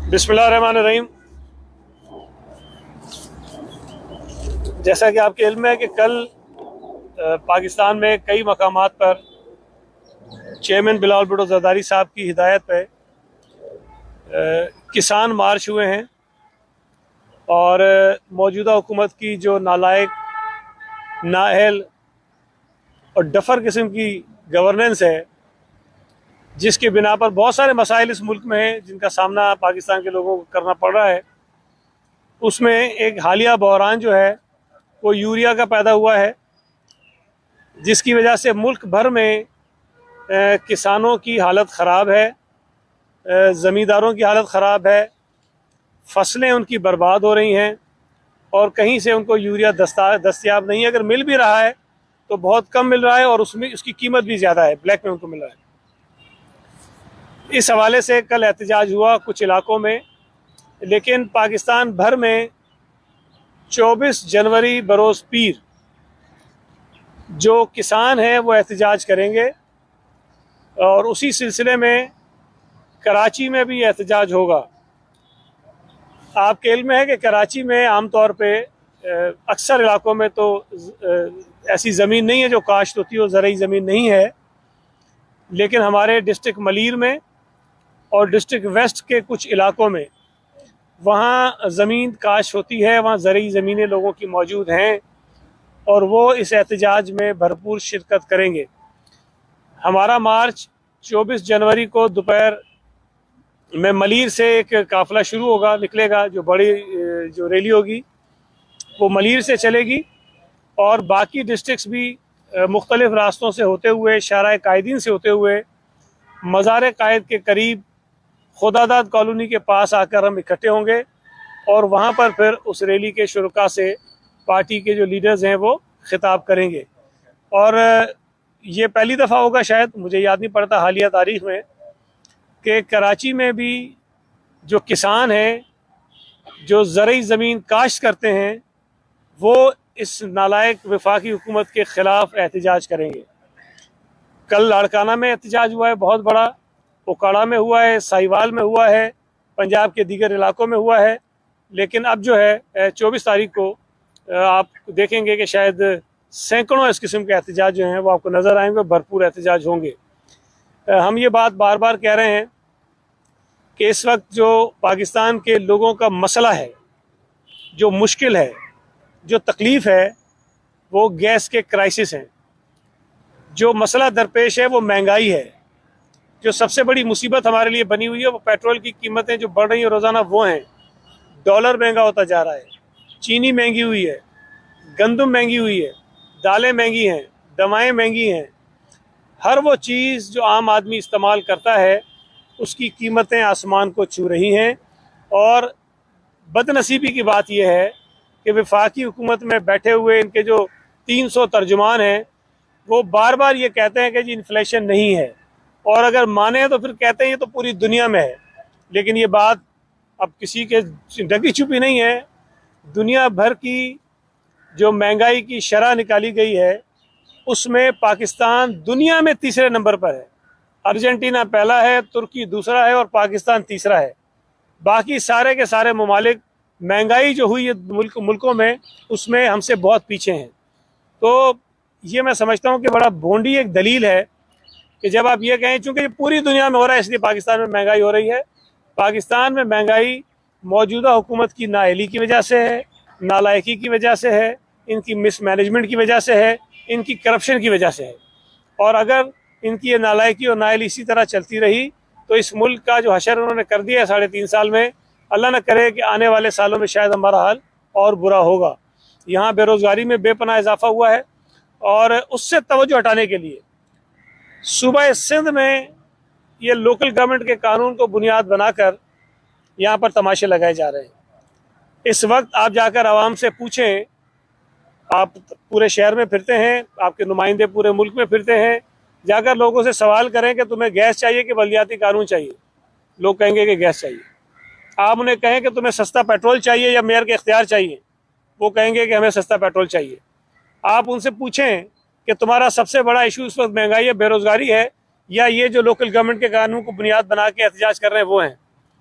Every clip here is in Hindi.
बिस्मिल्लाहिर्रहमानिर्रहीम। जैसा कि आपके इल्म है कि कल पाकिस्तान में कई मकामात पर चेयरमैन बिलावल भुट्टो ज़रदारी साहब की हिदायत पे किसान मार्च हुए हैं और मौजूदा हुकूमत की जो नालायक, नाअहल और डफर किस्म की गवर्नेंस है, जिसके बिना पर बहुत सारे मसाइल इस मुल्क में हैं जिनका सामना पाकिस्तान के लोगों को करना पड़ रहा है, उसमें एक हालिया बहरान जो है वो यूरिया का पैदा हुआ है, जिसकी वजह से मुल्क भर में किसानों की हालत ख़राब है, ज़मींदारों की हालत ख़राब है, फसलें उनकी बर्बाद हो रही हैं और कहीं से उनको यूरिया दस्तयाब नहीं है। अगर मिल भी रहा है तो बहुत कम मिल रहा है और उसमें उसकी कीमत भी ज़्यादा है, ब्लैक में उनको मिल रहा है। इस हवाले से कल एहतजाज हुआ कुछ इलाकों में, लेकिन पाकिस्तान भर में 24 जनवरी बरोज़ पीर जो किसान हैं वो एहतजाज करेंगे और उसी सिलसिले में कराची में भी एहतजाज होगा। आपके इल्म है कि कराची में आम तौर पे अक्सर इलाकों में तो ऐसी ज़मीन नहीं है जो काश्त होती हो, ज़रई ज़मीन नहीं है, लेकिन हमारे डिस्ट्रिक्ट मलीर में और डिस्ट्रिक्ट वेस्ट के कुछ इलाकों में वहाँ ज़मीन काश्त होती है, वहाँ ज़रई ज़मीनें लोगों की मौजूद हैं और वो इस एहतजाज में भरपूर शिरकत करेंगे। हमारा मार्च 24 जनवरी को दोपहर में मलीर से एक काफ़िला शुरू होगा, निकलेगा, जो बड़ी जो रैली होगी वो मलीर से चलेगी और बाकी डिस्ट्रिक्ट्स भी मुख्तलिफ़ रास्तों से होते हुए, शाहराह कायदीन से होते हुए मज़ार कायद के करीब खुदादाद कॉलोनी के पास आकर हम इकट्ठे होंगे और वहाँ पर फिर उस रैली के शुरुका से पार्टी के जो लीडर्स हैं वो खिताब करेंगे। और ये पहली दफ़ा होगा, शायद मुझे याद नहीं पड़ता हालिया तारीख़ में, कि कराची में भी जो किसान हैं, जो ज़रई ज़मीन काश्त करते हैं, वो इस नालायक वफाकी हुकूमत के ख़िलाफ़ एहतजाज करेंगे। कल लाड़काना में एहतजाज हुआ है बहुत बड़ा, उकाड़ा में हुआ है, साहिवाल में हुआ है, पंजाब के दीगर इलाकों में हुआ है, लेकिन अब जो है 24 तारीख को आप देखेंगे कि शायद सैकड़ों इस किस्म के एहतजाज जो हैं वो आपको नज़र आएंगे, भरपूर एहतजाज होंगे। हम ये बात बार बार कह रहे हैं कि इस वक्त जो पाकिस्तान के लोगों का मसला है, जो मुश्किल है, जो तकलीफ़ है, वो गैस के क्राइसिस हैं। जो मसला दरपेश है वो महंगाई है। जो सबसे बड़ी मुसीबत हमारे लिए बनी हुई है वो पेट्रोल की कीमतें जो बढ़ रही हैं रोज़ाना वो हैं। डॉलर महंगा होता जा रहा है, चीनी महंगी हुई है, गंदम महंगी हुई है, दालें महंगी हैं, दवाएं महंगी हैं। हर वो चीज़ जो आम आदमी इस्तेमाल करता है उसकी कीमतें आसमान को छू रही हैं। और बदनसीबी की बात यह है कि वफाकी हुकूमत में बैठे हुए इनके जो 300 तर्जुमान हैं वो बार बार ये कहते हैं कि जी इन्फ्लेशन नहीं है, और अगर माने तो फिर कहते हैं ये तो पूरी दुनिया में है। लेकिन ये बात अब किसी के ढकी छुपी नहीं है। दुनिया भर की जो महंगाई की शरह निकाली गई है उसमें पाकिस्तान दुनिया में तीसरे नंबर पर है। अर्जेंटीना पहला है, तुर्की दूसरा है और पाकिस्तान तीसरा है। बाकी सारे के सारे ममालिक महंगाई जो हुई है मुल्कों में उसमें हमसे बहुत पीछे हैं। तो ये मैं समझता हूँ कि बड़ा भोंडी एक दलील है कि जब आप ये कहें चूँकि पूरी दुनिया में हो रहा है इसलिए पाकिस्तान में महंगाई हो रही है। पाकिस्तान में महंगाई मौजूदा हुकूमत की नाअहली की वजह से है, नालायकी की वजह से है, इनकी मिसमैनेजमेंट की वजह से है, इनकी करप्शन की वजह से है। और अगर इनकी ये नालायकी और नाअहली इसी तरह चलती रही तो इस मुल्क का जो हशर उन्होंने कर दिया है 3.5 साल में, अल्लाह न करे कि आने वाले सालों में शायद हमारा हाल और बुरा होगा। यहाँ बेरोज़गारी में बेपनाह इजाफा हुआ है और उससे तवज्जो हटाने के लिए सूबा सिंध में ये लोकल गवर्नमेंट के कानून को बुनियाद बनाकर यहाँ पर तमाशे लगाए जा रहे हैं। इस वक्त आप जाकर आवाम से पूछें, आप पूरे शहर में फिरते हैं, आपके नुमाइंदे पूरे मुल्क में फिरते हैं, जाकर लोगों से सवाल करें कि तुम्हें गैस चाहिए कि बलदियाती कानून चाहिए, लोग कहेंगे कि गैस चाहिए। आप उन्हें कहें कि तुम्हें सस्ता पेट्रोल चाहिए या मेयर के इख्तियार चाहिए, वो कहेंगे कि हमें सस्ता पेट्रोल चाहिए। आप उनसे पूछें कि तुम्हारा सबसे बड़ा इशू इस वक्त महंगाई है, बेरोजगारी है, या ये जो लोकल गवर्नमेंट के कानून को बुनियाद बना के एहतजाज कर रहे हैं वो हैं,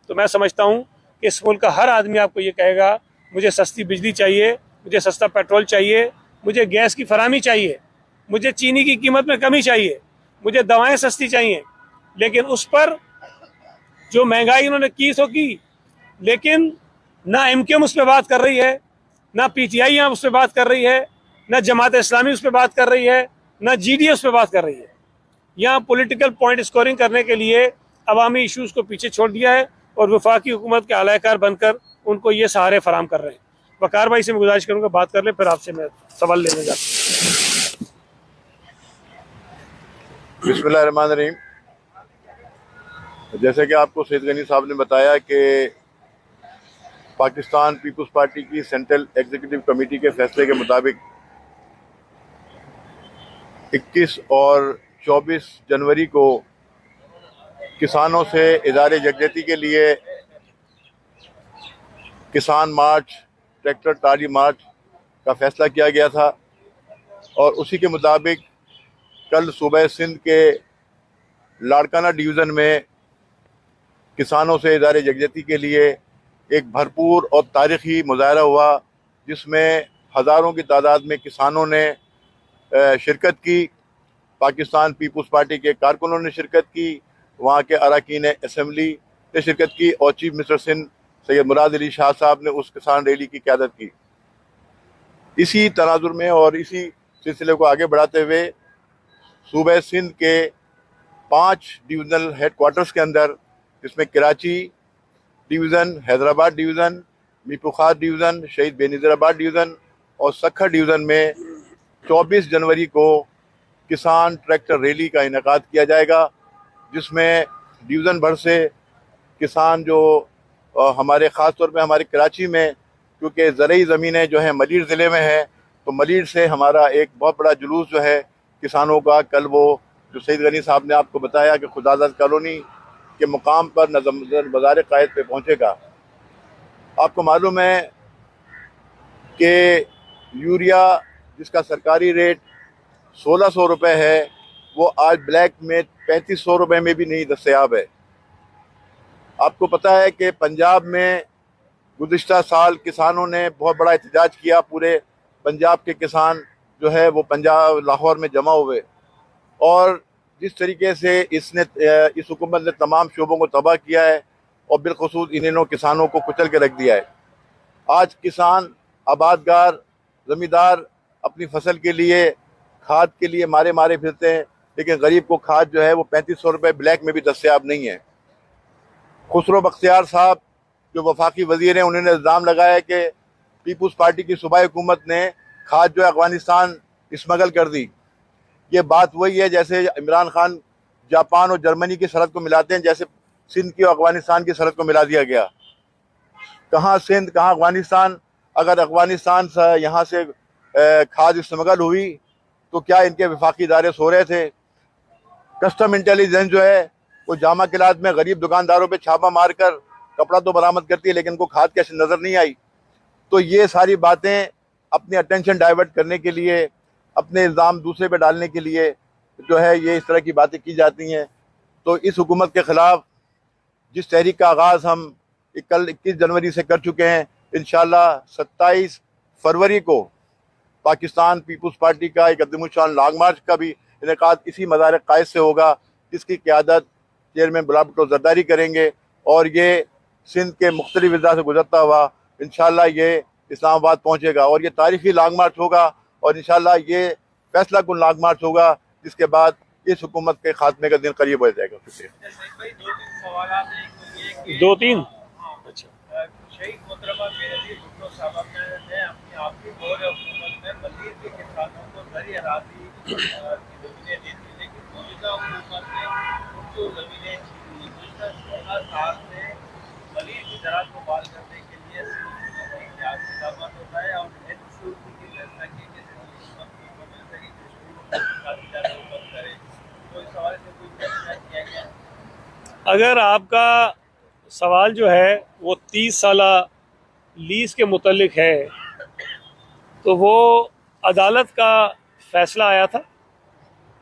तो मैं समझता हूँ कि इस मुल्क का हर आदमी आपको ये कहेगा मुझे सस्ती बिजली चाहिए, मुझे सस्ता पेट्रोल चाहिए, मुझे गैस की फराहमी चाहिए, मुझे चीनी की कीमत में कमी चाहिए, मुझे दवाएं सस्ती चाहिए। लेकिन उस पर जो महंगाई उन्होंने की सो की, लेकिन ना एमक्यूएम उस पर बात कर रही है, ना पीटीआई यहाँ उस पर बात कर रही है, ना जमात इस्लामी उस पर बात कर रही है, ना जीडीए उस पर बात कर रही है। यहाँ पॉलिटिकल पॉइंट स्कोरिंग करने के लिए अवामी इश्यूज को पीछे छोड़ दिया है और वफाकी हुकूमत के आलाकार बनकर उनको ये सहारे फराम कर रहे हैं। वकार भाई से मैं गुजारिश करूँगा बात कर ले, फिर आपसे मैं सवाल लेने जाता हूँ। बिस्मिल्लाहिर्रहमानिर्रहीम। जैसे कि आपको सैयद गनी साहब ने बताया कि पाकिस्तान पीपल्स पार्टी की सेंट्रल एग्जीक्यूटिव कमेटी के फैसले के मुताबिक 21 और 24 जनवरी को किसानों से इदारे यकजहती के लिए किसान मार्च, ट्रैक्टर ट्राली मार्च का फैसला किया गया था और उसी के मुताबिक कल सूबे सिंध के लाड़काना डिवीज़न में किसानों से इदारे यकजहती के लिए एक भरपूर और तारीख़ी मुज़ाहरा हुआ, जिसमें हज़ारों की तादाद में किसानों ने शिरकत की। पाकिस्तान पीपल्स पार्टी के कारकुनों ने शिरकत की, वहाँ के अरकान असम्बली ने शिरकत की और चीफ मिनिस्टर सिंध सैयद मुराद अली शाह साहब ने उस किसान रैली की क़यादत की। इसी तनाजुर में और इसी सिलसिले को आगे बढ़ाते हुए सूबे सिंध के 5 डिविजनल हेडक्वार्टर्स के अंदर, जिसमें Karachi division, Hyderabad division, Mirpur division, शहीद बेनज़ीराबाद डिवीज़न और सखर डिवीज़न में 24 जनवरी को किसान ट्रैक्टर रैली का इनेकाद किया जाएगा, जिसमें डिवीज़न भर से किसान जो हमारे ख़ास तौर पे हमारे कराची में, क्योंकि ज़रूरी ज़मीनें जो हैं मलीर ज़िले में है, तो मलीर से हमारा एक बहुत बड़ा जुलूस जो है किसानों का, कल वो जो सैयद गनी साहब ने आपको बताया कि खुदाज़द कॉलोनी के मुकाम पर नज़म बाज़ार कायद पे पहुँचेगा। आपको मालूम है कि यूरिया जिसका सरकारी रेट 1600 रुपये है, वो आज ब्लैक में 3500 रुपये में भी नहीं दस्तयाब है। आपको पता है कि पंजाब में गुज़िश्ता साल किसानों ने बहुत बड़ा एहतजाज किया, पूरे पंजाब के किसान जो है वो पंजाब लाहौर में जमा हुए, और जिस तरीके से इस हुकूमत ने तमाम शोबों को तबाह किया है और बिलखुसूस इन किसानों को कुचल के रख दिया है। आज किसान, आबादगार, ज़मींदार अपनी फसल के लिए, खाद के लिए मारे मारे फिरते हैं, लेकिन गरीब को खाद जो है वो 3500 रुपये ब्लैक में भी दस्तयाब नहीं है। खुसरो बख्तियार साहब जो वफाकी वज़ीर हैं, उन्होंने इल्ज़ाम लगाया कि पीपल्स पार्टी की सूबाई हुकूमत ने खाद जो है अफ़गानिस्तान स्मगल कर दी। ये बात वही है जैसे इमरान खान जापान और जर्मनी की सरहद को मिलाते हैं, जैसे सिंध की और अफ़गानिस्तान की सरहद को मिला दिया गया। कहाँ सिंध, कहाँ अफ़गानिस्तान? अगर अफ़गानिस्तान से यहाँ से खाद स्मगल हुई तो क्या इनके वफाकी इदारे सो रहे थे? कस्टम इंटेलिजेंस जो है वो जामा किलात में गरीब दुकानदारों पे छापा मारकर कपड़ा तो बरामद करती है, लेकिन उनको खाद कैसे नज़र नहीं आई। तो ये सारी बातें अपनी अटेंशन डाइवर्ट करने के लिए, अपने इल्ज़ाम दूसरे पे डालने के लिए जो है ये इस तरह की बातें की जाती हैं। तो इस हुकूमत के ख़िलाफ़ जिस तहरीक का आगाज़ हम कल 21 जनवरी से कर चुके हैं, इंशाअल्लाह 27 फरवरी को पाकिस्तान पीपल्स पार्टी का एक अज़ीमुश्शान लॉन्ग मार्च का भी इनेकाद इसी मज़ार कायद से होगा, जिसकी क़यादत चेयरमैन गुलाब भुट्टो ज़रदारी करेंगे, और ये सिंध के मुख्तलिफ अज़ला से गुजरता हुआ इंशाअल्लाह ये इस्लामाबाद पहुँचेगा और ये तारीख़ी लॉन्ग मार्च होगा, और इंशाअल्लाह ये फैसला कुन लॉन्ग मार्च होगा, जिसके बाद इस हुकूमत के खात्मे का दिन करीब हो जाएगा। दो तीन शहीद मोहतरमा बेनज़ीर भुट्टो साहब ने अपनी आखिरी दौर हुकूमत में मज़ीद के किसानों को ज़री अराज़ी की ज़मीनें दी थी, लेकिन मौजूदा हुकूमत ने उनको ज़मीनें छीन ली। गुज़श्ता 16 साल से मज़ीद की ज़राअत को बहाल करने के लिए इक़दामात होता है और NCOC की फैसला की कि करे, तो इस हवाले से कोई फैसला किया गया? अगर आपका सवाल जो है वो 30 साल लीज़ के मुतल्लिक है, तो वो अदालत का फैसला आया था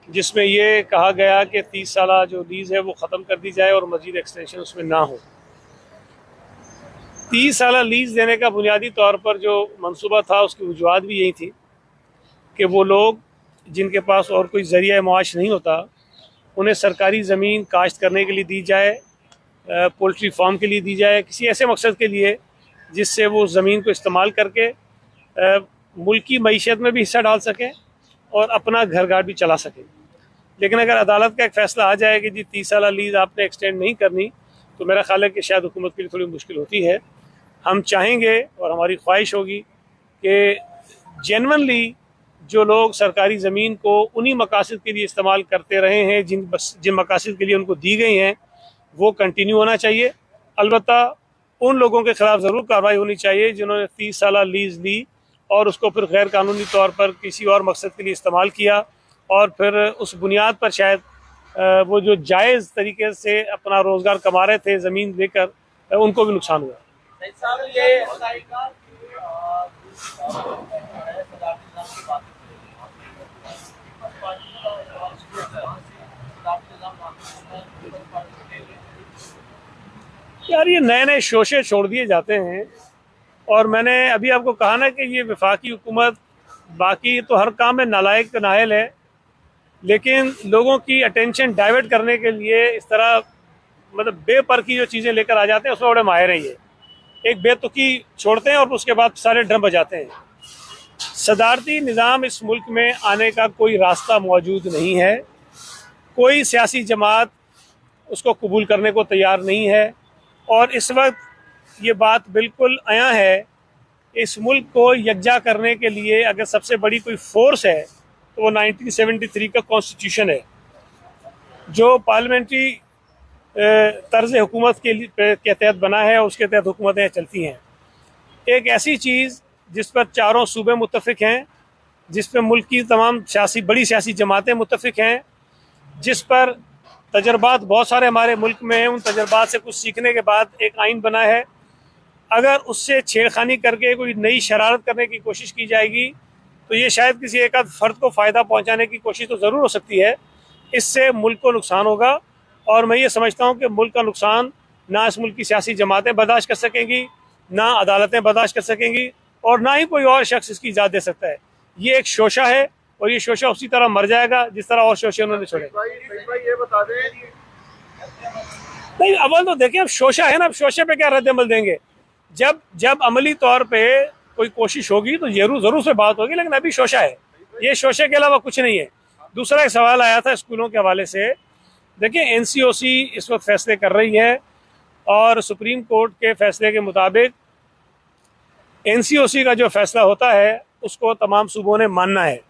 जिसमें ये कहा गया कि 30 साल जो लीज़ है वो ख़त्म कर दी जाए और मज़ीद एक्सटेंशन उसमें ना हो। 30 साल लीज़ देने का बुनियादी तौर पर जो मंसूबा था उसकी वजूहत भी यही थी कि वो लोग जिनके पास और कोई ज़रिया माश नहीं होता उन्हें सरकारी ज़मीन काश्त करने के लिए दी जाए, पोल्ट्री फार्म के लिए दी जाए, किसी ऐसे मकसद के लिए जिससे वो ज़मीन को इस्तेमाल करके मुल्की मईशत में भी हिस्सा डाल सकें और अपना घर गार भी चला सकें। लेकिन अगर अदालत का एक फ़ैसला आ जाए कि जी 30 साल लीज़ आपने एक्सटेंड नहीं करनी, तो मेरा ख्याल है कि शायद हुकूमत के लिए थोड़ी मुश्किल होती है। हम चाहेंगे और हमारी ख्वाहिश होगी कि जेन्युइनली जो लोग सरकारी ज़मीन को उन्हीं मकासद के लिए इस्तेमाल करते रहे हैं जिन मकासद के लिए उनको दी गई हैं वो कंटिन्यू होना चाहिए। अलबत्ता उन लोगों के ख़िलाफ़ ज़रूर कार्रवाई होनी चाहिए जिन्होंने 30 साल लीज़ ली और उसको फिर गैर कानूनी तौर पर किसी और मकसद के लिए इस्तेमाल किया और फिर उस बुनियाद पर शायद वो जो जायज़ तरीके से अपना रोज़गार कमा रहे थे ज़मीन लेकर उनको भी नुकसान हुआ। यार ये नए नए शोशे छोड़ दिए जाते हैं और मैंने अभी आपको कहा ना कि ये वफाकी हुकूमत बाकी तो हर काम में नालायक नाहल है, लेकिन लोगों की अटेंशन डाइवर्ट करने के लिए इस तरह मतलब बेपर की जो चीज़ें लेकर आ जाते हैं उसमें बड़े माहिर हैं। ये एक बेतुकी छोड़ते हैं और उसके बाद सारे ड्रम बजाते हैं। सदारती निज़ाम इस मुल्क में आने का कोई रास्ता मौजूद नहीं है, कोई सियासी जमात उसको कबूल करने को तैयार नहीं है और इस वक्त ये बात बिल्कुल आया है, इस मुल्क को यकजा करने के लिए अगर सबसे बड़ी कोई फोर्स है तो वो 1973 का कॉन्स्टिट्यूशन है जो पार्लियामेंट्री तर्ज हुकूमत के तहत बना है और उसके तहत हुकूमतें चलती हैं। एक ऐसी चीज़ जिस पर चारों सूबे मुत्तफिक हैं, जिस पर मुल्क की तमाम बड़ी सियासी जमातें मुत्तफिक हैं, जिस पर तजर्बात बहुत सारे हमारे मुल्क में हैं, उन तजर्बात से कुछ सीखने के बाद एक आइन बना है। अगर उससे छेड़खानी करके कोई नई शरारत करने की कोशिश की जाएगी तो ये शायद किसी एक आध फर्द को फ़ायदा पहुंचाने की कोशिश तो ज़रूर हो सकती है, इससे मुल्क को नुकसान होगा और मैं ये समझता हूँ कि मुल्क का नुकसान ना इस मुल्क की सियासी जमातें बर्दाश्त कर सकेंगी, ना अदालतें बर्दाश्त कर सकेंगी और ना ही कोई और शख्स इसकी इजाज़त दे सकता है। ये एक शोशा है और ये शोशा उसी तरह मर जाएगा जिस तरह और शोशे उन्होंने छोड़े। ये बता दें नहीं, अव्वल तो देखिए अब शोशा है ना, अब शोशे पे क्या रद्द अमल देंगे। जब अमली तौर पे कोई कोशिश होगी तो ज़रूर से बात होगी, लेकिन अभी शोशा है, ये शोशे के अलावा कुछ नहीं है। दूसरा एक सवाल आया था स्कूलों के हवाले से। देखिए एनसीओसी इस वक्त फैसले कर रही है और सुप्रीम कोर्ट के फैसले के मुताबिक एनसीओसी का जो फैसला होता है उसको तमाम सूबों ने मानना है।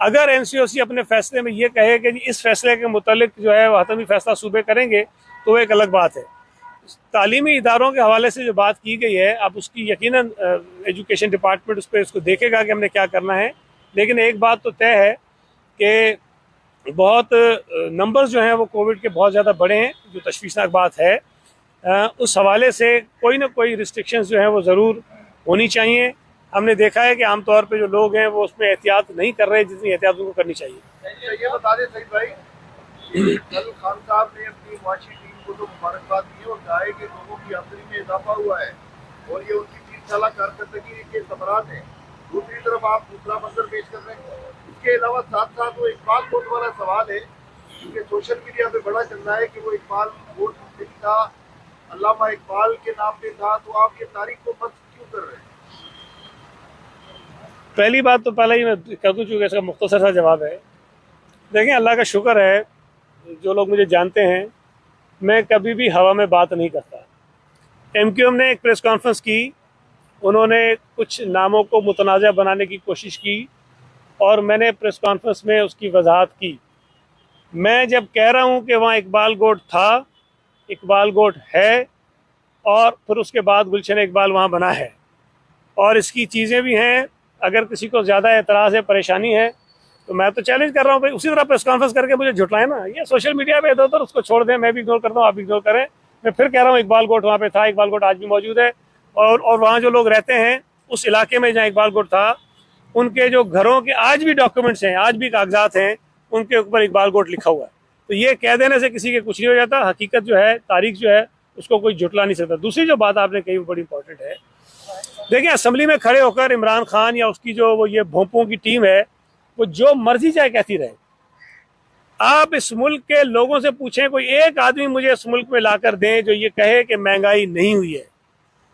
अगर एनसीओसी अपने फैसले में ये कहे कि इस फैसले के मुतालिक जो है वह हतमी फैसला सूबे करेंगे तो एक अलग बात है। तालीमी इदारों के हवाले से जो बात की गई है अब उसकी यकीनन एजुकेशन डिपार्टमेंट उस पर इसको देखेगा कि हमने क्या करना है, लेकिन एक बात तो तय है कि बहुत नंबर्स जो हैं वो कोविड के बहुत ज़्यादा बड़े हैं, जो तशवीशनाक बात है। उस हवाले से कोई ना कोई रिस्ट्रिक्शंस जो हैं वो ज़रूर होनी चाहिए। हमने देखा है कि आमतौर पे जो लोग हैं वो उसमें एहतियात नहीं कर रहे जितनी एहतियात उनको करनी चाहिए। ये बता दें सही भाई, कल खान साहब ने अपनी माशी टीम को तो मुबारकबाद दी और कहा है कि लोगों की आमदनी में इजाफा हुआ है और ये उनकी 30 साल कारकर्दगी के सबरात हैं। दूसरी तरफ आप दूसरा मंजर पेश कर रहे हैं। इसके अलावा साथ साथ वो इकबाल कोट वाला सवाल है क्योंकि सोशल मीडिया पे बड़ा चल रहा है कि वो इकबाल कोट था, अल्लामा इकबाल के नाम पे था, तो आप ये तारीख को मत क्यों कर रहे हैं? पहली बात तो पहले ही मैं कर दूँ चूँकि इसका मुख्तसर सा जवाब है। देखें अल्लाह का शुक्र है, जो लोग मुझे जानते हैं मैं कभी भी हवा में बात नहीं करता। MQM ने एक प्रेस कॉन्फ्रेंस की, उन्होंने कुछ नामों को मुतनाज़ा बनाने की कोशिश की और मैंने प्रेस कॉन्फ्रेंस में उसकी वजाहत की। मैं जब कह रहा हूँ कि वहाँ इकबाल गोट था, इकबाल गोट है और फिर उसके बाद गुलशन इकबाल वहाँ बना है और इसकी चीज़ें भी हैं। अगर किसी को ज़्यादा एतराज़ है, परेशानी है तो मैं तो चैलेंज कर रहा हूँ भाई उसी तरह प्रेस कॉन्फ्रेंस करके मुझे झुटलाएं ना। ये सोशल मीडिया पे इधर उधर उसको छोड़ दें, मैं भी इग्नोर करता हूँ, आप भी इग्नोर करें। मैं फिर कह रहा हूँ इकबाल गोट वहाँ पे था, इकबाल गोट आज भी मौजूद है और वहाँ जो लोग रहते हैं उस इलाके में जहाँ इकबाल गोट था उनके जो घरों के आज भी डॉक्यूमेंट्स हैं, आज भी कागजात हैं, उनके ऊपर इकबाल कोट लिखा हुआ है। तो ये कह देने से किसी के कुछ नहीं हो जाता। हकीकत जो है, तारीख जो है, उसको कोई जुटला नहीं सकता। दूसरी जो बात आपने कही वो बड़ी इंपॉर्टेंट है। देखिए, असम्बली में खड़े होकर इमरान खान या उसकी जो वो ये भोंपों की टीम है, वो जो मर्जी चाहे कहती रहे। आप इस मुल्क के लोगों से पूछें, कोई एक आदमी मुझे इस मुल्क में लाकर दें जो ये कहे कि महंगाई नहीं हुई है,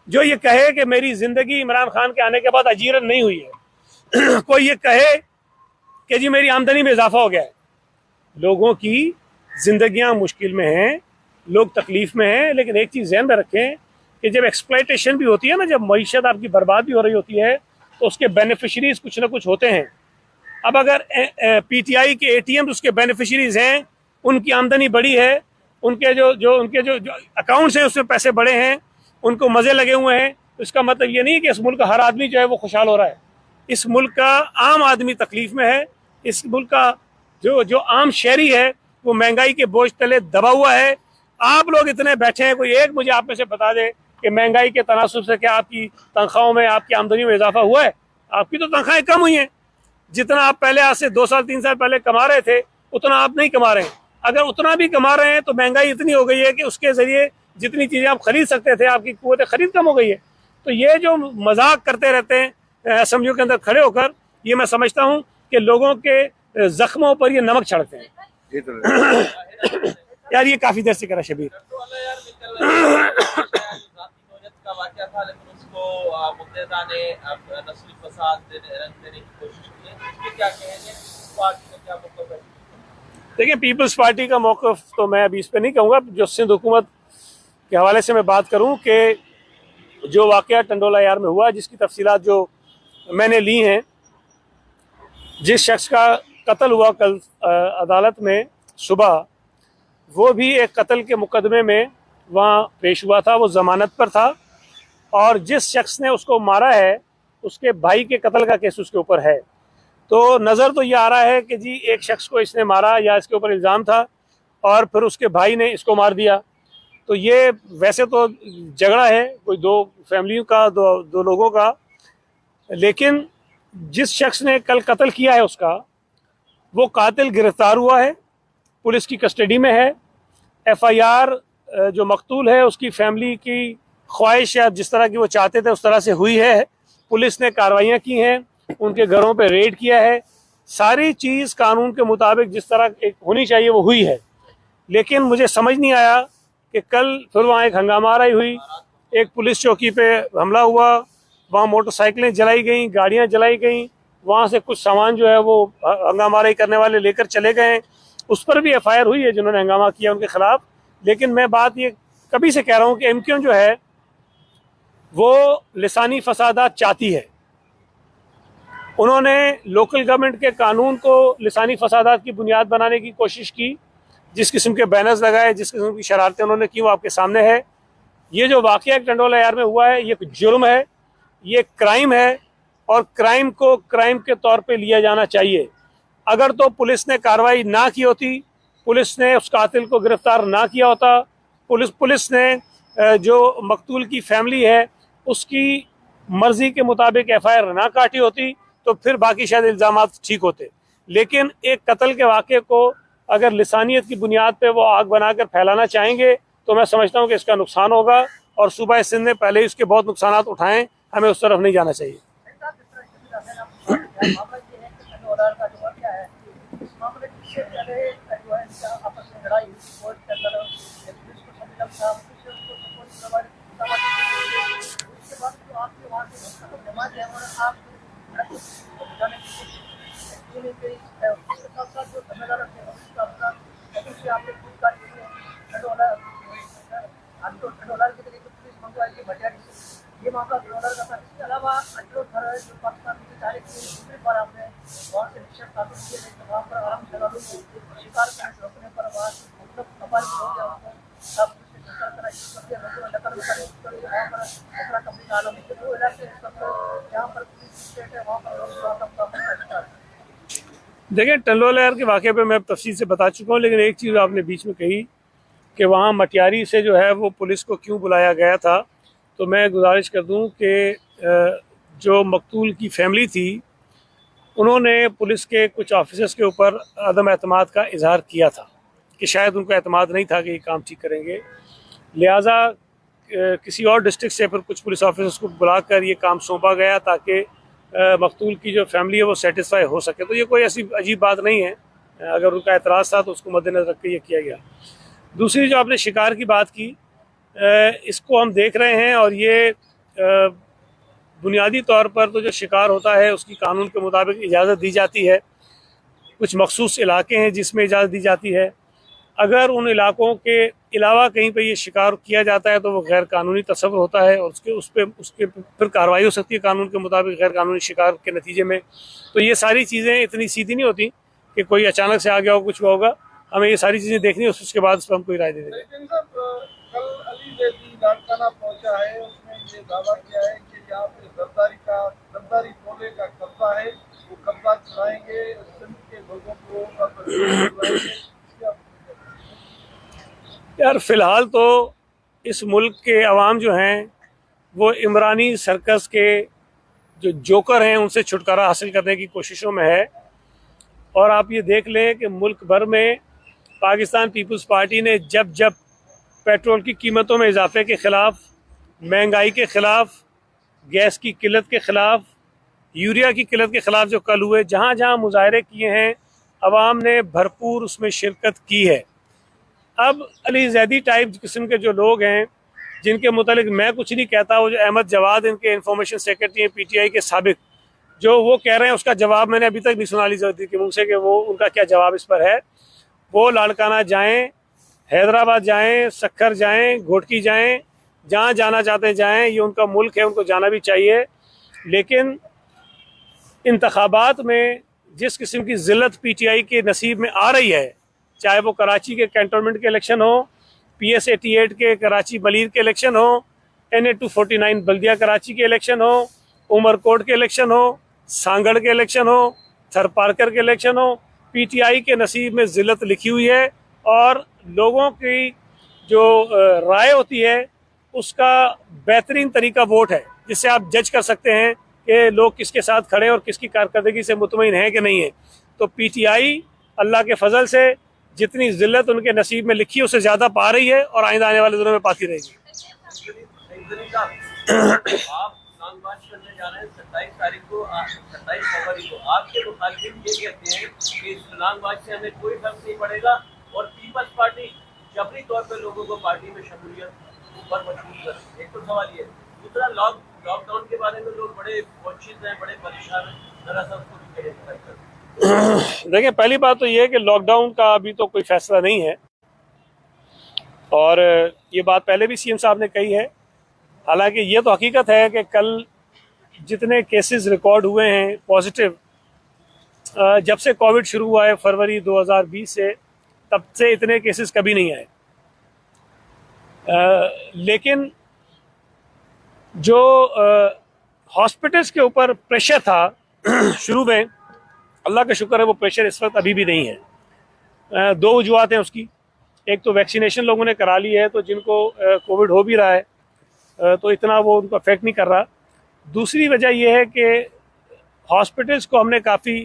जो ये कहे कि मेरी जिंदगी इमरान खान के आने के बाद अजीरन नहीं हुई है कोई ये कहे कि जी मेरी आमदनी में इजाफा हो गया है। लोगों की जिंदगियां मुश्किल में हैं, लोग तकलीफ में हैं, लेकिन एक चीज़ ध्यान में रखें कि जब एक्सप्लॉयटेशन भी होती है ना, जब मईशत आपकी बर्बाद भी हो रही होती है, तो उसके बेनिफिशरीज कुछ ना कुछ होते हैं। अब अगर पीटीआई के एटीएम उसके बेनिफिशरीज हैं, उनकी आमदनी बड़ी है, उनके जो अकाउंट्स हैं उसमें पैसे बड़े हैं, उनको मज़े लगे हुए हैं, तो इसका मतलब ये नहीं कि इस मुल्क का हर आदमी जो है वो खुशहाल हो रहा है। इस मुल्क का आम आदमी तकलीफ में है। इस मुल्क का जो आम शहरी है वो महंगाई के बोझ तले दबा हुआ है। आप लोग इतने बैठे हैं, कोई एक मुझे आप में से बता दे कि महंगाई के तनासुब से क्या आपकी तनख्वाहों में, आपकी आमदनी में इजाफा हुआ है? आपकी तो तनख्वाहें कम हुई हैं। जितना आप पहले आज से 2 साल 3 साल पहले कमा रहे थे, उतना आप नहीं कमा रहे हैं। अगर उतना भी कमा रहे हैं तो महंगाई इतनी हो गई है कि उसके जरिए जितनी चीज़ें आप खरीद सकते थे, आपकी कुव्वत खरीद कम हो गई है। तो ये जो मजाक करते रहते हैं असम्बलियों के अंदर खड़े होकर, ये मैं समझता हूँ कि लोगों के जख्मों पर ये नमक छिड़कते हैं। यार ये काफ़ी देर से करा शबीर। देखिए, पीपल्स पार्टी का मौक़िफ़ तो मैं अभी इस पर नहीं कहूँगा। जो सिंध हुकूमत के हवाले से मैं बात करूँ कि जो वाक़या टंडोला यार में हुआ, जिसकी तफसीलात जो मैंने ली हैं, जिस शख्स का कत्ल हुआ कल अदालत में सुबह, वो भी एक कत्ल के मुकदमे में वहाँ पेश हुआ था, वो ज़मानत पर था। और जिस शख्स ने उसको मारा है, उसके भाई के कत्ल का केस उसके ऊपर है। तो नज़र तो ये आ रहा है कि जी एक शख्स को इसने मारा या इसके ऊपर इल्ज़ाम था और फिर उसके भाई ने इसको मार दिया। तो ये वैसे तो झगड़ा है कोई दो फैमिलियों का, दो लोगों का, लेकिन जिस शख्स ने कल कत्ल किया है उसका, वो कातिल गिरफ्तार हुआ है, पुलिस की कस्टडी में है। एफआईआर जो मकतूल है उसकी फैमिली की ख्वाहिश या जिस तरह की वो चाहते थे उस तरह से हुई है। पुलिस ने कार्रवाइयाँ की हैं, उनके घरों पे रेड किया है, सारी चीज़ कानून के मुताबिक जिस तरह एक होनी चाहिए वो हुई है। लेकिन मुझे समझ नहीं आया कि कल फिर वहाँ एक हंगामाराई हुई, एक पुलिस चौकी पे हमला हुआ, वहाँ मोटरसाइकिलें जलाई गई, गाड़ियाँ जलाई गई, वहाँ से कुछ सामान जो है वो हंगामाराई करने वाले लेकर चले गए। उस पर भी एफआईआर हुई है जिन्होंने हंगामा किया उनके खिलाफ। लेकिन मैं बात ये कभी से कह रहा हूँ कि एमक्यूएम जो है वो लिसानी फसादात चाहती है। उन्होंने लोकल गवर्नमेंट के कानून को लिसानी फसादात की बुनियाद बनाने की कोशिश की, जिस किस्म के बैनर्स लगाए, जिस किस्म की शरारतें उन्होंने की वो आपके सामने है। ये जो वाक़या टंडोला यार में हुआ है ये जुर्म है, ये क्राइम है, और क्राइम को क्राइम के तौर पे लिया जाना चाहिए। अगर तो पुलिस ने कार्रवाई ना की होती, पुलिस ने उस कातिल को गिरफ्तार ना किया होता, पुलिस ने जो मकतूल की फैमिली है उसकी मर्जी के मुताबिक एफआईआर ना काटी होती, तो फिर बाकी शायद इल्ज़ामात ठीक होते। लेकिन एक कत्ल के वाक़े को अगर लिसानियत की बुनियाद पे वो आग बनाकर फैलाना चाहेंगे तो मैं समझता हूँ कि इसका नुकसान होगा, और सूबा सिंध ने पहले ही उसके बहुत नुकसान उठाएं, हमें उस तरफ नहीं जाना चाहिए। देखिए, टंडोला यार के वाक़े पे मैं तफसील से बता चुका हूँ, लेकिन एक चीज़ आपने बीच में कही कि वहाँ मटियारी से जो है वो पुलिस को क्यों बुलाया गया था। तो मैं गुजारिश कर दूँ कि जो मकतूल की फैमिली थी उन्होंने पुलिस के कुछ ऑफिसर्स के ऊपर अदम एतमाद का इजहार किया था कि शायद उनको एतमाद नहीं था कि ये काम ठीक करेंगे, लिहाजा किसी और डिस्ट्रिक्ट से फिर कुछ पुलिस ऑफिसर्स को बुलाकर ये काम सौंपा गया ताकि मकतूल की जो फैमिली है वो सेटिस्फाई हो सके। तो ये कोई ऐसी अजीब बात नहीं है, अगर उनका एतराज़ था तो उसको मद्देनजर रख के ये किया गया। दूसरी जो आपने शिकार की बात की, इसको हम देख रहे हैं और ये बुनियादी तौर पर तो जो शिकार होता है उसकी कानून के मुताबिक इजाज़त दी जाती है। कुछ मखसूस इलाके हैं जिसमें इजाज़त दी जाती है। अगर उन इलाकों के अलावा कहीं पे ये शिकार किया जाता है तो वो गैर कानूनी तस्वुर होता है और उसके फिर कार्रवाई हो सकती है कानून के मुताबिक गैर कानूनी शिकार के नतीजे में। तो ये सारी चीज़ें इतनी सीधी नहीं होती कि कोई अचानक से आ गया हो कुछ होगा, हमें ये सारी चीज़ें देखनी है, उसके बाद उस पर हम कोई राय दे देंगे। कल अली जैदी लाड़काना पहुंचा है, उसने ये दावा किया है कि यहाँ पे जरदारी टोले का कब्जा है, वो कब्जा छुड़ाएंगे, सिंध के लोगों को अब यार फिलहाल तो इस मुल्क के अवाम जो हैं वो इमरानी सर्कस के जो जोकर हैं उनसे छुटकारा हासिल करने की कोशिशों में है। और आप ये देख लें कि मुल्क भर में पाकिस्तान पीपल्स पार्टी ने जब जब पेट्रोल की कीमतों में इजाफे के ख़िलाफ़, महंगाई के ख़िलाफ़, गैस की किल्लत के ख़िलाफ़, यूरिया की किल्लत के ख़िलाफ़ जो कल हुए, जहाँ जहाँ मुजाहरे किए हैं अवाम ने भरपूर उसमें शिरकत की है। अब अली जैदी टाइप किस्म के जो लोग हैं जिनके मुतालिक मैं कुछ नहीं कहता, वो जो अहमद जवाद इनके इंफॉर्मेशन सेक्रेटरी हैं PTI के साबिक, जो वो कह रहे हैं उसका जवाब मैंने अभी तक नहीं सुना अली जैदी के मुँह से कि वो उनका क्या जवाब इस पर है। वो लाड़काना जाएं, हैदराबाद जाएं, सक्खर जाएं, घोटकी जाएं, जहाँ जाना चाहते जाएं, ये उनका मुल्क है, उनको जाना भी चाहिए। लेकिन इंतखाबात में जिस किस्म की ज़िल्लत PTI के नसीब में आ रही है, चाहे वो कराची के कैंटोनमेंट के इलेक्शन हो, PS 88 के कराची मलीर के इलेक्शन हो, NA 249 बल्दिया कराची के इलेक्शन हो, उमरकोट के इलेक्शन हो, सांगड़ के इलेक्शन हो, थरपारकर के इलेक्शन हो, PTI के नसीब में ज़िल्लत लिखी हुई है। और लोगों की जो राय होती है उसका बेहतरीन तरीका वोट है, जिससे आप जज कर सकते हैं कि लोग किसके साथ खड़े हैं और किसकी कारकर्दगी से मुतमईन है कि नहीं है। तो PTI अल्लाह के फजल से जितनी जिल्लत उनके नसीब में लिखी है उससे ज़्यादा पा रही है और आइंदा आने वाले दिनों में पाती रहेगी। आप लॉन्ग मार्च करने जा रहे हैं 27 तारीख को, 27 फरवरी को। आपके मुखालिफिन ये कहते हैं कि इस लॉन्ग मार्च से हमें कोई फर्क नहीं पड़ेगा और पीपल्स पार्टी जबरी तौर पर लोगों को पार्टी में शमूलियत पर मजबूर कर। एक तो सवाल ये है। दूसरा, लॉकडाउन के बारे में लोग बड़े कॉन्शियस हैं, बड़े परेशान हैं, जरा सा उसको भी क्लियर कर। देखिए, पहली बात तो ये है कि लॉकडाउन का अभी तो कोई फैसला नहीं है और ये बात पहले भी CM साहब ने कही है। हालांकि ये तो हकीकत है कि कल जितने केसेस रिकॉर्ड हुए हैं पॉजिटिव, जब से कोविड शुरू हुआ है फरवरी 2020 से, तब से इतने केसेस कभी नहीं आए। लेकिन जो हॉस्पिटल्स के ऊपर प्रेशर था शुरू में, अल्लाह का शुक्र है वो प्रेशर इस वक्त अभी भी नहीं है। दो वजूहत हैं उसकी। एक तो वैक्सीनेशन लोगों ने करा ली है, तो जिनको कोविड हो भी रहा है तो इतना वो उनको अफेक्ट नहीं कर रहा। दूसरी वजह यह है कि हॉस्पिटल्स को हमने काफ़ी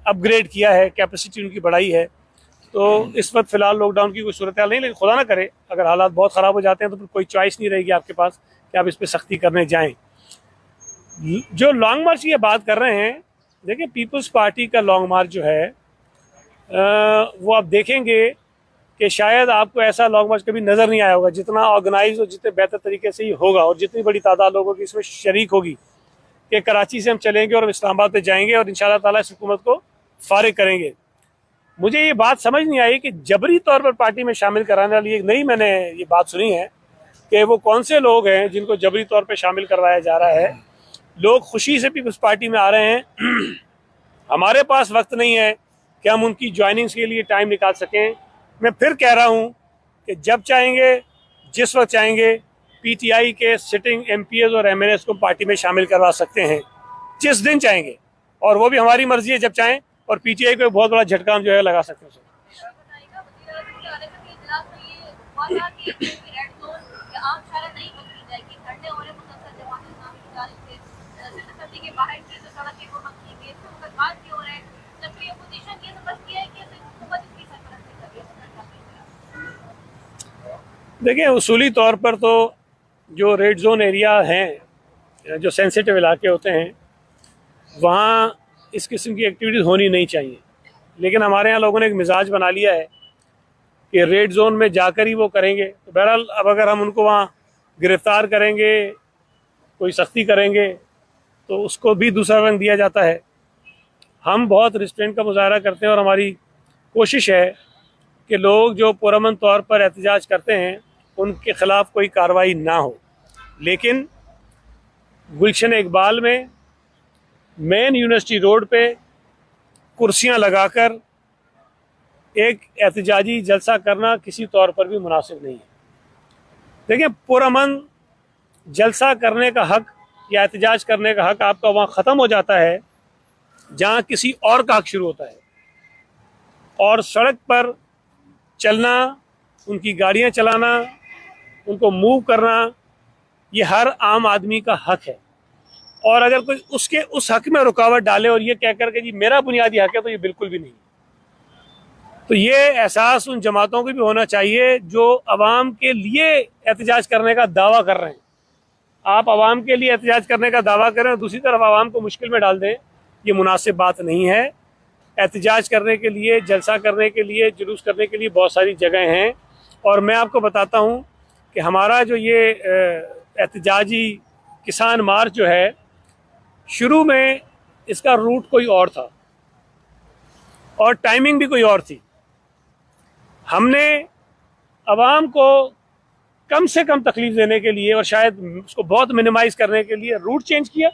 अपग्रेड किया है, कैपेसिटी उनकी बढ़ाई है। तो इस वक्त फ़िलहाल लॉकडाउन की कोई सूरत हाल नहीं, लेकिन खुदा ना करे अगर हालात बहुत ख़राब हो जाते हैं तो फिर कोई चॉइस नहीं रहेगी आपके पास कि आप इस पर सख्ती करने जाएँ। जो लॉन्ग मार्च की ये बात कर रहे हैं, देखिए पीपल्स पार्टी का लॉन्ग मार्च जो है वो आप देखेंगे कि शायद आपको ऐसा लॉन्ग मार्च कभी नज़र नहीं आया होगा जितना ऑर्गेनाइज और जितने बेहतर तरीके से ही होगा और जितनी बड़ी तादाद लोगों की इसमें शरीक होगी कि कराची से हम चलेंगे और इस्लामाबाद पे जाएंगे और इंशाल्लाह ताला इस हुकूमत को फारिग करेंगे। मुझे ये बात समझ नहीं आई कि जबरी तौर पर पार्टी में शामिल कराने वाली एक नई मैंने ये बात सुनी है कि वो कौन से लोग हैं जिनको जबरी तौर पर शामिल करवाया जा रहा है। लोग खुशी से पीपल्स पार्टी में आ रहे हैं। हमारे पास वक्त नहीं है कि हम उनकी ज्वाइनिंग्स के लिए टाइम निकाल सकें। मैं फिर कह रहा हूं कि जब चाहेंगे, जिस वक्त चाहेंगे, PTI के सिटिंग MPs और MNAs को पार्टी में शामिल करवा सकते हैं जिस दिन चाहेंगे, और वो भी हमारी मर्जी है जब चाहें, और PTI को एक बहुत बड़ा झटका जो है लगा सकते हैं। सरहदी के बाहर की जो सड़कें वो पक्की की, इसमें मुकदमात क्यों हो रहे हैं, जबकि अपोजिशन ये समझती है कि हुकूमत इसकी सरपरस्ती कर रही है। देखिए, उसूली तौर पर तो जो रेड जोन एरिया हैं, जो सेंसिटिव इलाके होते हैं, वहाँ इस किस्म की एक्टिविटीज़ होनी नहीं चाहिए। लेकिन हमारे यहाँ लोगों ने एक मिजाज बना लिया है कि रेड जोन में जाकर ही वो करेंगे। तो बहरहाल अब अगर हम उनको वहाँ गिरफ्तार करेंगे, कोई सख्ती करेंगे, तो उसको भी दूसरा रंग दिया जाता है। हम बहुत रिस्ट्रेंट का मुजाहरा करते हैं और हमारी कोशिश है कि लोग जो पुरअमन तौर पर एहतजाज करते हैं उनके ख़िलाफ़ कोई कार्रवाई ना हो। लेकिन गुलशन इकबाल में मेन यूनिवर्सिटी रोड पे कुर्सियां लगाकर एक एहतजाजी जलसा करना किसी तौर पर भी मुनासिब नहीं है। देखिए, पुरअमन जलसा करने का हक या एहतजाज करने का हक आपका वहाँ ख़त्म हो जाता है जहाँ किसी और का हक शुरू होता है। और सड़क पर चलना, उनकी गाड़ियाँ चलाना, उनको मूव करना, ये हर आम आदमी का हक है। और अगर कोई उसके उस हक में रुकावट डाले और ये कह कर के जी मेरा बुनियादी हक है, तो ये बिल्कुल भी नहीं। तो ये एहसास उन जमातों को भी होना चाहिए जो अवाम के लिए एहतजाज करने का दावा कर रहे हैं। आप अवाम के लिए एहतजाज करने का दावा करें और दूसरी तरफ अवाम को मुश्किल में डाल दें, ये मुनासिब बात नहीं है। एहतजाज करने के लिए, जलसा करने के लिए, जुलूस करने के लिए बहुत सारी जगह हैं। और मैं आपको बताता हूँ कि हमारा जो ये एहतजाजी किसान मार्च जो है, शुरू में इसका रूट कोई और था और टाइमिंग भी कोई और थी। हमने अवाम को कम से कम तकलीफ देने के लिए और शायद उसको बहुत मिनिमाइज़ करने के लिए रूट चेंज किया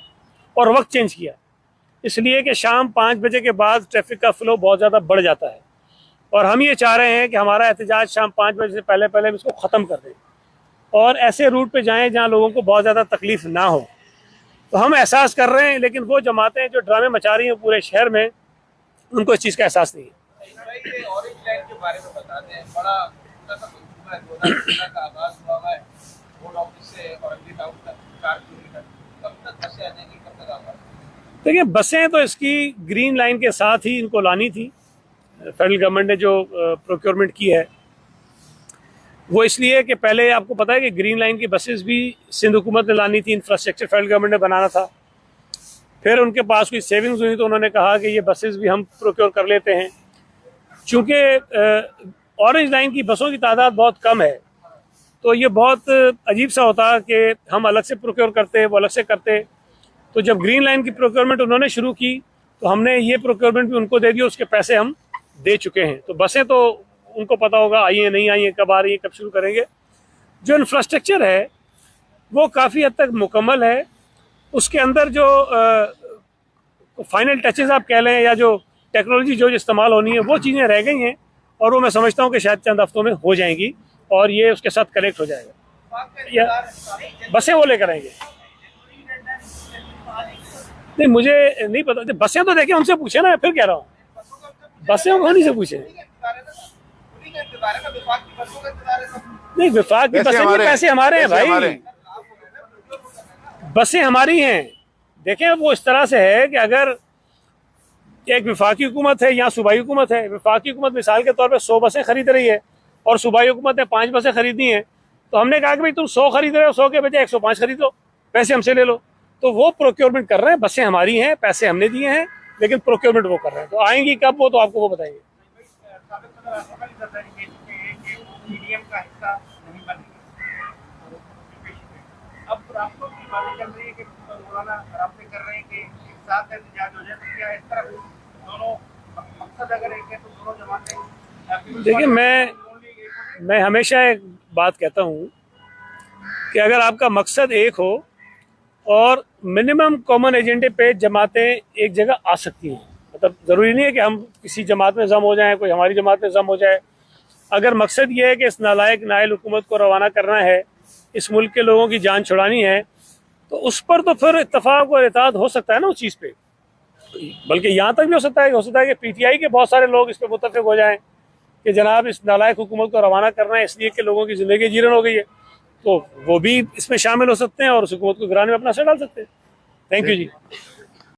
और वक्त चेंज किया, इसलिए कि शाम 5 बजे के बाद ट्रैफिक का फ़्लो बहुत ज़्यादा बढ़ जाता है। और हम ये चाह रहे हैं कि हमारा एहतजाज शाम 5 बजे से पहले पहले हम इसको ख़त्म कर दें और ऐसे रूट पे जाएं जहां लोगों को बहुत ज़्यादा तकलीफ ना हो। तो हम एहसास कर रहे हैं, लेकिन वो जमातें जो ड्रामे मचा रही हैं पूरे शहर में, उनको इस चीज़ का एहसास नहीं है। ये ऑरेंज लाइन के बारे में बताते हैं, बड़ा छोटा सा मंसूबा है, 2016 का आगाज हुआ है बोर्ड ऑफिस से औरंगी टाउन तक 4 किलोमीटर। कब तक बसें आ जाएंगी, कब तक आगा? देखिए, बसें तो इसकी ग्रीन लाइन के साथ ही इनको लानी थी। फेडरल गवर्नमेंट ने जो प्रोक्योरमेंट की है वो इसलिए कि पहले आपको पता है कि ग्रीन लाइन की बसेस भी सिंध हुकूमत ने लानी थी, इंफ्रास्ट्रक्चर फेडरल गवर्नमेंट ने बनाना था। फिर उनके पास कोई सेविंग्स हुई तो उन्होंने कहा कि ये बसेस भी हम प्रोक्योर कर लेते हैं। चूँकि ऑरेंज लाइन की बसों की तादाद बहुत कम है, तो ये बहुत अजीब सा होता कि हम अलग से प्रोक्योर करते, वो अलग से करते। तो जब ग्रीन लाइन की प्रोक्योरमेंट उन्होंने शुरू की तो हमने ये प्रोक्योरमेंट भी उनको दे दिया, उसके पैसे हम दे चुके हैं। तो बसें तो उनको पता होगा आई हैं नहीं आई हैं, कब आ रही है, कब शुरू करेंगे। जो इंफ्रास्ट्रक्चर है वो काफ़ी हद तक मुकम्मल है। उसके अंदर जो फाइनल टचेस आप कह लें या जो टेक्नोलॉजी जो इस्तेमाल होनी है वो चीज़ें रह गई हैं और वो मैं समझता हूँ कि शायद चंद हफ्तों में हो जाएंगी और ये उसके साथ कनेक्ट हो जाएगा या बसें वो लेकर आएंगे। नहीं, मुझे नहीं पता। बसें तो देखिए उनसे पूछे ना, मैं फिर कह रहा हूँ बसें उन्हीं से पूछे। नहीं, विफाक की बसें नहीं, पैसे हमारे हैं भाई, बसें हमारी हैं। देखें, वो इस तरह से है कि अगर एक विफाकी हुकूमत है या सूबाई हुकूमत है, विफाकी हुकूमत मिसाल के तौर पे 100 बसें खरीद रही है और सूबाई हुकूमत ने 5 बसें खरीदनी है, तो हमने कहा कि भाई तुम 100 खरीद रहे हो, 100 के बजाय 105 खरीद लो, पैसे हमसे ले लो। तो वो प्रोक्योरमेंट कर रहे हैं, बसें हमारी हैं, पैसे हमने दिए हैं, लेकिन प्रोक्योरमेंट वो कर रहे हैं। तो आएंगी कब वो तो आपको वो बताएंगे। अब रास्तों की बातें चल रही है कि मौलाना रास्ते कर रहे हैं कि एक साथ एहतजाज हो जाए, तो क्या इस तरह दोनों मकसद अगर एक है तो दोनों जमातें? देखिए, मैं हमेशा एक बात कहता हूँ कि अगर आपका मकसद एक हो और मिनिमम कॉमन एजेंडे पे जमातें एक जगह आ सकती हैं, मतलब ज़रूरी नहीं है कि हम किसी जमात में जम हो जाएं, कोई हमारी जमात में जम हो जाए। अगर मकसद ये है कि इस नालायक नाइल हुकूमत को रवाना करना है, इस मुल्क के लोगों की जान छुड़ानी है, तो उस पर तो फिर इत्तफाक और इताद हो सकता है ना उस चीज़ पे। बल्कि यहाँ तक भी हो सकता है कि PTI के बहुत सारे लोग इस पर मुत्तफिक हो जाएं कि जनाब इस नालायक हुकूमत को रवाना करना है इसलिए कि लोगों की ज़िंदगी जीरन हो गई है, तो वो भी इसमें शामिल हो सकते हैं और उस हुकूमत को गिराने में अपना असर डाल सकते हैं। Thank you ji.